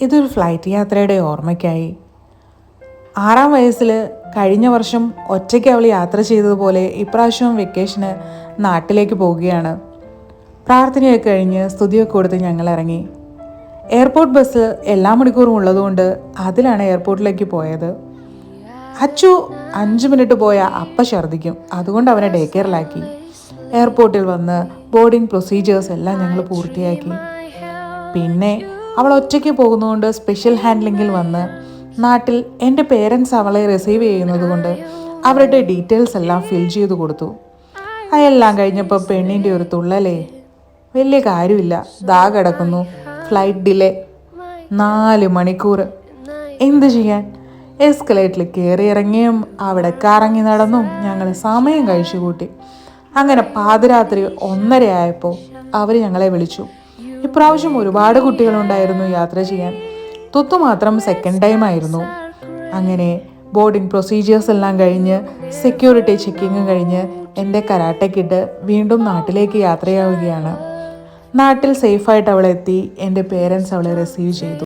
ഇതൊരു ഫ്ലൈറ്റ് യാത്രയുടെ ഓർമ്മയ്ക്കായി. 6-ാം വയസ്സിൽ കഴിഞ്ഞ വർഷം ഒറ്റയ്ക്ക് അവൾ യാത്ര ചെയ്തതുപോലെ ഇപ്രാവശ്യവും വെക്കേഷന് നാട്ടിലേക്ക് പോവുകയാണ്. പ്രാർത്ഥനയൊക്കെ കഴിഞ്ഞ് സ്തുതിയൊക്കെ കൊടുത്ത് ഞങ്ങൾ ഇറങ്ങി. എയർപോർട്ട് ബസ് എല്ലാ മണിക്കൂറും ഉള്ളതുകൊണ്ട് അതിലാണ് എയർപോർട്ടിലേക്ക് പോയത്. അച്ചു 5 മിനിറ്റ് പോയാൽ അപ്പം ഛർദ്ദിക്കും. അതുകൊണ്ട് അവനെ ഡേ കെയറിലാക്കി. എയർപോർട്ടിൽ വന്ന് ബോർഡിംഗ് പ്രൊസീജിയേഴ്സ് എല്ലാം ഞങ്ങൾ പൂർത്തിയാക്കി. പിന്നെ അവൾ ഒറ്റയ്ക്ക് പോകുന്നതുകൊണ്ട് സ്പെഷ്യൽ ഹാൻഡ്ലിങ്ങിൽ വന്ന് നാട്ടിൽ എൻ്റെ പേരൻസ് അവളെ റിസീവ് ചെയ്യുന്നത് കൊണ്ട് അവരുടെ ഡീറ്റെയിൽസ് എല്ലാം ഫിൽ ചെയ്ത് കൊടുത്തു. അതെല്ലാം കഴിഞ്ഞപ്പോൾ പെണ്ണിൻ്റെ ഒരു തുള്ളലേ, വലിയ കാര്യമില്ല, ദാ കിടക്കുന്നു, ഫ്ലൈറ്റ് ഡിലേ 4 മണിക്കൂർ. എന്ത് ചെയ്യാൻ? എസ്കലേറ്ററിൽ കയറി ഇറങ്ങിയും അവിടെ കറങ്ങി നടന്നും ഞങ്ങൾ സമയം കഴിച്ചു കൂട്ടി. അങ്ങനെ പാതിരാത്രി 1:30 ആയപ്പോൾ അവർ ഞങ്ങളെ വിളിച്ചു. ഇപ്രാവശ്യം ഒരുപാട് കുട്ടികളുണ്ടായിരുന്നു യാത്ര ചെയ്യാൻ. തുത്തു മാത്രം സെക്കൻഡ് ടൈം ആയിരുന്നു. അങ്ങനെ ബോർഡിംഗ് പ്രൊസീജിയേഴ്സ് എല്ലാം കഴിഞ്ഞ് സെക്യൂരിറ്റി ചെക്കിങ് കഴിഞ്ഞ് എൻ്റെ കരാട്ടക്കിട്ട് വീണ്ടും നാട്ടിലേക്ക് യാത്രയാവുകയാണ്. നാട്ടിൽ സേഫായിട്ട് അവളെത്തി. എൻ്റെ പേരൻസ് അവളെ റിസീവ് ചെയ്തു.